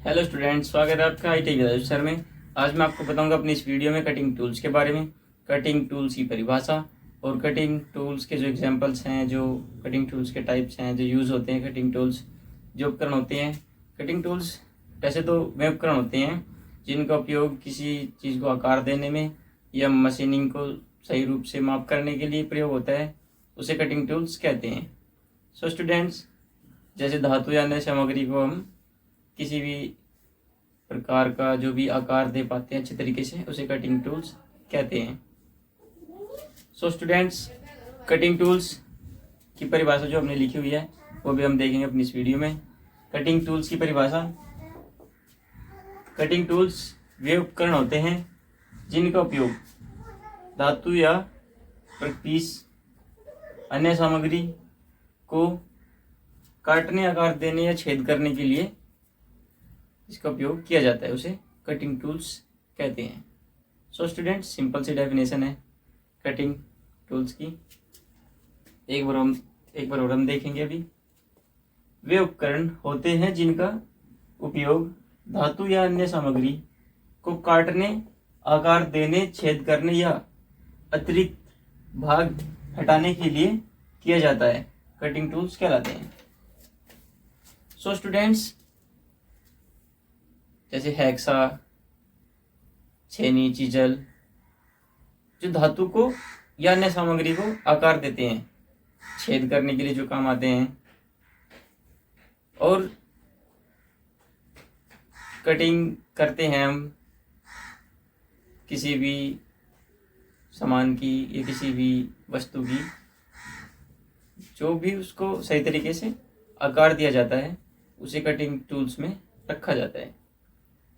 Hello students, स्वागत है आपका आईटी विद्यालय सर में। आज मैं आपको बताऊंगा अपनी इस वीडियो में कटिंग टूल्स के बारे में, कटिंग टूल्स की परिभाषा और कटिंग टूल्स के जो एग्जांपल्स हैं, जो कटिंग टूल्स के टाइप्स हैं, जो यूज़ होते हैं, कटिंग टूल्स जो उपकरण होते हैं। कटिंग टूल्स वैसे तो वे उपकरण होते हैं जिनका उपयोग किसी चीज़ को आकार देने में या मशीनिंग को सही रूप से माप करने के लिए प्रयोग होता है, उसे कटिंग टूल्स कहते हैं। सो स्टूडेंट्स, जैसे धातु या अन्य सामग्री को हम किसी भी प्रकार का जो भी आकार दे पाते हैं अच्छे तरीके से, उसे कटिंग टूल्स कहते हैं। सो स्टूडेंट्स, कटिंग टूल्स की परिभाषा जो हमने लिखी हुई है वो भी हम देखेंगे अपनी इस वीडियो में। कटिंग टूल्स की परिभाषा: कटिंग टूल्स वे उपकरण होते हैं जिनका उपयोग धातु या वर्कपीस अन्य सामग्री को काटने, आकार देने या छेद करने के लिए इसका उपयोग किया जाता है, उसे कटिंग टूल्स कहते हैं। सो स्टूडेंट्स, सिंपल सी डेफिनेशन है कटिंग टूल्स की। एक बार और हम देखेंगे अभी। वे उपकरण होते हैं जिनका उपयोग धातु या अन्य सामग्री को काटने, आकार देने, छेद करने या अतिरिक्त भाग हटाने के लिए किया जाता है, कटिंग टूल्स कहलाते हैं। सो स्टूडेंट्स, जैसे हैक्सा, छेनी, चीजल, जो धातु को या अन्य सामग्री को आकार देते हैं, छेद करने के लिए जो काम आते हैं, और कटिंग करते हैं हम किसी भी सामान की या किसी भी वस्तु की, जो भी उसको सही तरीके से आकार दिया जाता है उसे कटिंग टूल्स में रखा जाता है।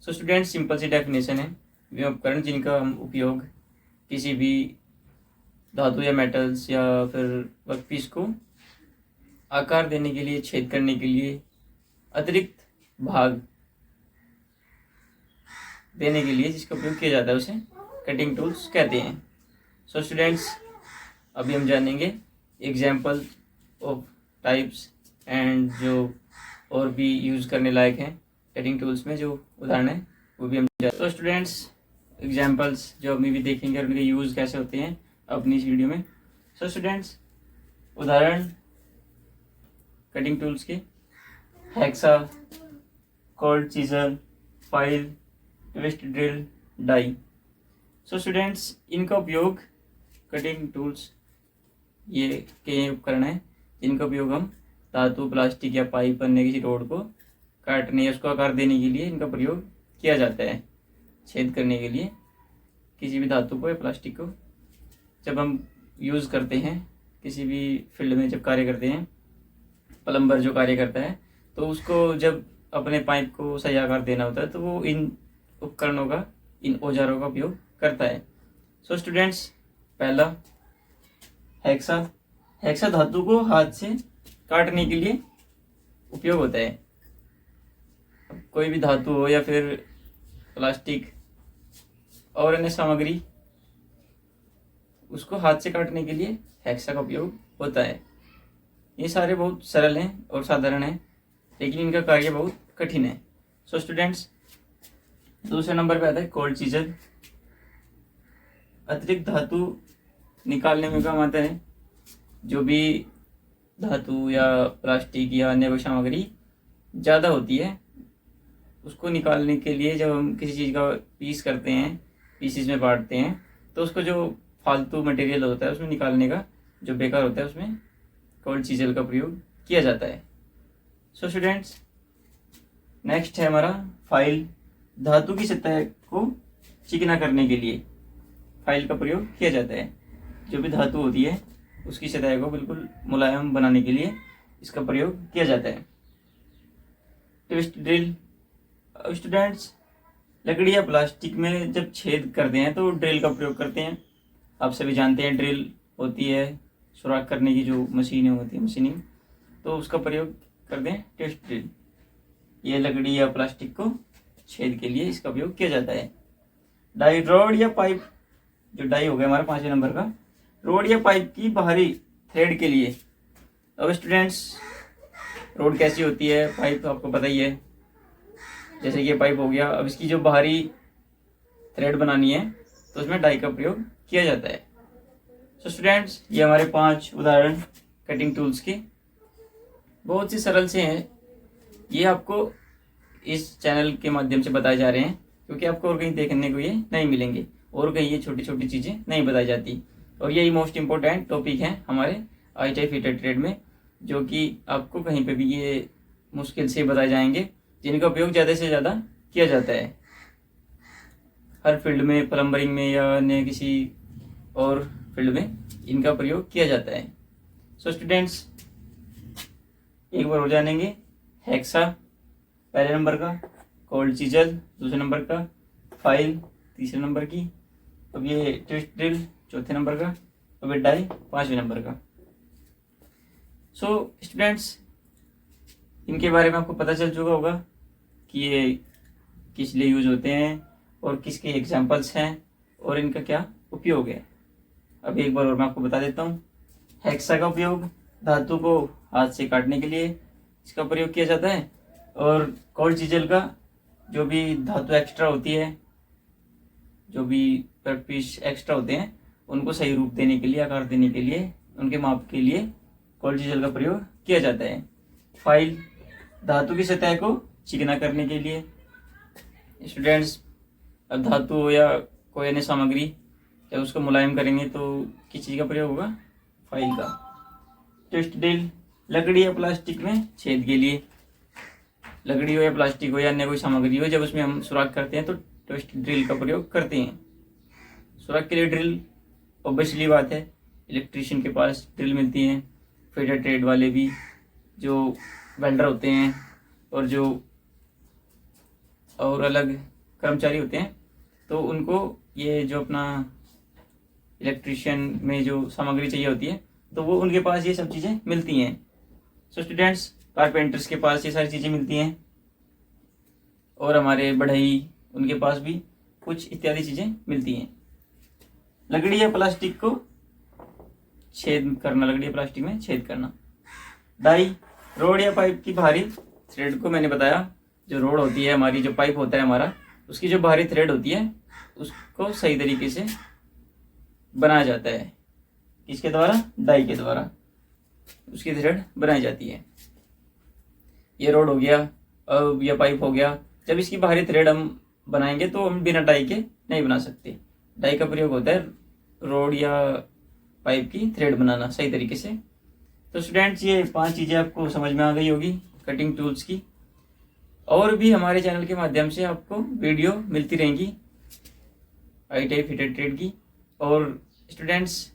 सो स्टूडेंट्स, सिंपल सी डेफिनेशन है वे उपकरण जिनका हम उपयोग किसी भी धातु या मेटल्स या फिर वर्कपीस को आकार देने के लिए, छेद करने के लिए, अतिरिक्त भाग देने के लिए जिसका उपयोग किया जाता है उसे कटिंग टूल्स कहते हैं। सो स्टूडेंट्स, अभी हम जानेंगे एग्जाम्पल ऑफ टाइप्स एंड जो और भी यूज़ करने लायक हैं कटिंग टूल्स में, जो उदाहरण है वो भी हम तो स्टूडेंट्स, एग्जांपल्स जो अभी भी देखेंगे और उनके यूज़ कैसे होते हैं अपनी इस वीडियो में। सो स्टूडेंट्स, उदाहरण कटिंग टूल्स के: hacksaw, cold chisel, file, twist drill, die. So students, इनका उपयोग कटिंग टूल्स ये के उपकरण हैं जिनका उपयोग हम धातु, प्लास्टिक या पाइप, अन्य किसी रोड को काटने या उसको आकार देने के लिए इनका प्रयोग किया जाता है, छेद करने के लिए किसी भी धातु को या प्लास्टिक को। जब हम यूज़ करते हैं किसी भी फील्ड में, जब कार्य करते हैं, प्लम्बर जो कार्य करता है, तो उसको जब अपने पाइप को सही आकार देना होता है तो वो इन उपकरणों का, इन औजारों का उपयोग करता है। सो स्टूडेंट्स, पहला हैक्सा। हैक्सा धातु को हाथ से काटने के लिए उपयोग होता है। कोई भी धातु हो या फिर प्लास्टिक और अन्य सामग्री, उसको हाथ से काटने के लिए हैक्सा का उपयोग होता है। ये सारे बहुत सरल हैं और साधारण हैं, लेकिन इनका कार्य बहुत कठिन है। सो स्टूडेंट्स, दूसरे नंबर पे आता है कोल्ड चीजल। अतिरिक्त धातु निकालने में काम आता है। जो भी धातु या प्लास्टिक या अन्य कोई सामग्री ज़्यादा होती है, उसको निकालने के लिए जब हम किसी चीज़ का पीस करते हैं, पीसीज में बांटते हैं, तो उसको जो फालतू मटेरियल होता है उसमें निकालने का, जो बेकार होता है, उसमें कोल्ड चीजल का प्रयोग किया जाता है। सो स्टूडेंट्स, नेक्स्ट है हमारा फाइल। धातु की सतह को चिकना करने के लिए फाइल का प्रयोग किया जाता है। जो भी धातु होती है उसकी सतह को बिल्कुल मुलायम बनाने के लिए इसका प्रयोग किया जाता है। Twist drill. स्टूडेंट्स, लकड़ी या प्लास्टिक में जब छेद करते हैं तो ड्रिल का प्रयोग करते हैं। आप सभी जानते हैं ड्रिल होती है सुराख करने की जो मशीनें होती है, मशीनिंग, तो उसका प्रयोग करते हैं ट्विस्ट ड्रिल। ये लकड़ी या प्लास्टिक को छेद के लिए इसका उपयोग किया जाता है। डाई। रॉड या पाइप, जो डाई हो गया हमारा 5वें नंबर का, रोड या पाइप की बाहरी थ्रेड के लिए। अब स्टूडेंट्स, रोड कैसी होती है, पाइप तो आपको पता ही है, जैसे कि ये पाइप हो गया। अब इसकी जो बाहरी थ्रेड बनानी है तो उसमें डाई का प्रयोग किया जाता है। सो स्टूडेंट्स, ये हमारे 5 उदाहरण कटिंग टूल्स के बहुत ही सरल से हैं। ये आपको इस चैनल के माध्यम से बताए जा रहे हैं, क्योंकि आपको और कहीं देखने को ये नहीं मिलेंगे, और कहीं ये छोटी छोटी चीज़ें नहीं बताई जाती। और यही मोस्ट इम्पोर्टेंट टॉपिक हैं हमारे ITI फिटर ट्रेड में, जो कि आपको कहीं पे भी ये मुश्किल से बताए जाएंगे, जिनका उपयोग ज़्यादा से ज़्यादा किया जाता है हर फील्ड में, प्लम्बरिंग में या अन्य किसी और फील्ड में इनका प्रयोग किया जाता है। सो स्टूडेंट्स, एक बार हो जानेंगे। हेक्सा पहले नंबर का, कोल्ड चीजल दूसरे नंबर का, फाइल तीसरे नंबर की, अब ये ट्विस्ट ड्रिल चौथे नंबर का, अब ये डाई 5वें नंबर का। सो स्टूडेंट्स, इनके बारे में आपको पता चल चुका होगा कि ये किस लिए यूज होते हैं और किसके एग्जाम्पल्स हैं और इनका क्या उपयोग है। अब एक बार और मैं आपको बता देता हूँ। हेक्सा का उपयोग धातु को हाथ से काटने के लिए इसका प्रयोग किया जाता है, और कोल्ड चीजल का जो भी धातु एक्स्ट्रा होती है, जो भी पीस एक्स्ट्रा होते हैं, उनको सही रूप देने के लिए, आकार देने के लिए, उनके माप के लिए कोल्ड चीजल का प्रयोग किया जाता है। फाइल धातु की सतह को चिकना करने के लिए। स्टूडेंट्स, अब धातु हो या कोई अन्य सामग्री जब उसको मुलायम करेंगे तो किस चीज़ का प्रयोग होगा? फाइल का। ट्विस्ट ड्रिल लकड़ी या प्लास्टिक में छेद के लिए। लकड़ी हो या प्लास्टिक हो या अन्य कोई सामग्री हो, जब उसमें हम सुराख करते हैं तो ट्विस्ट ड्रिल का प्रयोग करते हैं। सुराख के लिए ड्रिल ऑब्वियसली बात है, इलेक्ट्रीशियन के पास ड्रिल मिलती हैं। फिटर ट्रेड वाले भी जो वेल्डर होते हैं और जो और अलग कर्मचारी होते हैं, तो उनको ये जो अपना इलेक्ट्रीशियन में जो सामग्री चाहिए होती है तो वो उनके पास ये सब चीज़ें मिलती हैं। सो स्टूडेंट्स, कारपेंटर्स के पास ये सारी चीज़ें मिलती हैं, और हमारे बढ़ई उनके पास भी कुछ इत्यादि चीज़ें मिलती हैं। लकड़ी या प्लास्टिक को छेद करना, लकड़ी या प्लास्टिक में छेद करना। डाई रोड या पाइप की बाहरी थ्रेड को, मैंने बताया जो रोड होती है हमारी, जो पाइप होता है हमारा, उसकी जो बाहरी थ्रेड होती है उसको सही तरीके से बनाया जाता है। किसके द्वारा? डाई के द्वारा उसकी थ्रेड बनाई जाती है। ये रोड हो गया, अब यह पाइप हो गया। जब इसकी बाहरी थ्रेड हम बनाएंगे तो हम बिना डाई के नहीं बना सकते। डाई का प्रयोग होता है रोड या पाइप की थ्रेड बनाना सही तरीके से। तो स्टूडेंट्स, ये 5 चीज़ें आपको समझ में आ गई होगी कटिंग टूल्स की। और भी हमारे चैनल के माध्यम से आपको वीडियो मिलती रहेंगी ITI फिटर ट्रेड की। और स्टूडेंट्स,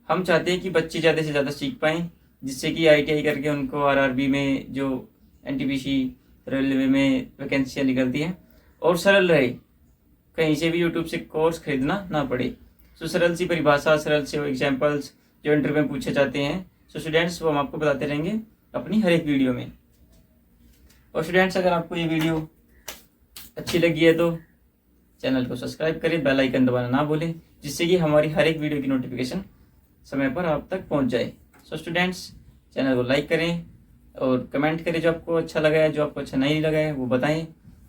हम चाहते हैं कि बच्चे ज़्यादा से ज़्यादा सीख पाएँ, जिससे कि ITI करके उनको RRB में जो NTPC रेलवे में वैकेंसियाँ निकलती हैं और सरल रहे, कहीं से भी यूट्यूब से कोर्स खरीदना ना पड़े। तो सरल सी परिभाषा, सरल से एग्जाम्पल्स जो इंटरव्यू में पूछे जाते हैं, सो स्टूडेंट्स वो हम आपको बताते रहेंगे अपनी हर एक वीडियो में। और स्टूडेंट्स, अगर आपको ये वीडियो अच्छी लगी है तो चैनल को सब्सक्राइब करें, बेल आइकन दबाना ना भूलें, जिससे कि हमारी हर एक वीडियो की नोटिफिकेशन समय पर आप तक पहुंच जाए। सो स्टूडेंट्स, चैनल को लाइक करें और कमेंट करें, जो आपको अच्छा लगा है, जो आपको अच्छा नहीं लगा है वो बताएं,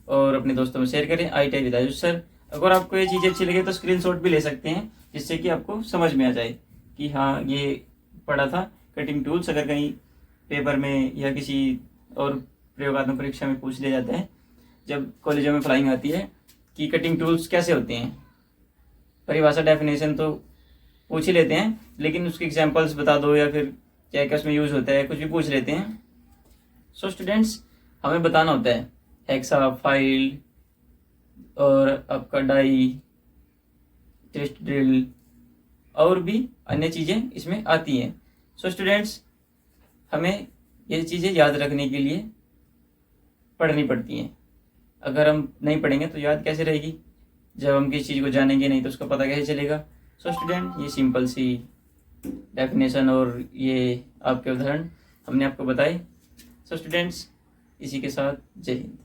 और अपने दोस्तों में शेयर करें। ITI with Ayush sir. अगर आपको ये चीज़ें अच्छी लगे तो स्क्रीनशॉट भी ले सकते हैं, जिससे कि आपको समझ में आ जाए कि हाँ, ये पढ़ा था कटिंग टूल्स। अगर कहीं पेपर में या किसी और प्रयोगात्मक परीक्षा में पूछ लिया जाता है, जब कॉलेजों में फ्लाइंग आती है कि कटिंग टूल्स कैसे होते हैं, परिभाषा डेफिनेशन तो पूछ ही लेते हैं, लेकिन उसके एग्जांपल्स बता दो या फिर क्या क्या उसमें यूज़ होता है, कुछ भी पूछ लेते हैं। सो स्टूडेंट्स, हमें बताना होता है हेक्सा, फाइल और आपका डाई, ट्विस्ट ड्रिल और भी अन्य चीज़ें इसमें आती हैं। सो स्टूडेंट्स, हमें ये चीज़ें याद रखने के लिए पढ़नी पड़ती हैं। अगर हम नहीं पढ़ेंगे तो याद कैसे रहेगी? जब हम किसी चीज़ को जानेंगे नहीं तो उसका पता कैसे चलेगा? सो स्टूडेंट, ये सिंपल सी डेफिनेशन और ये आपके उदाहरण हमने आपको बताए। सो स्टूडेंट्स, इसी के साथ जय हिंद।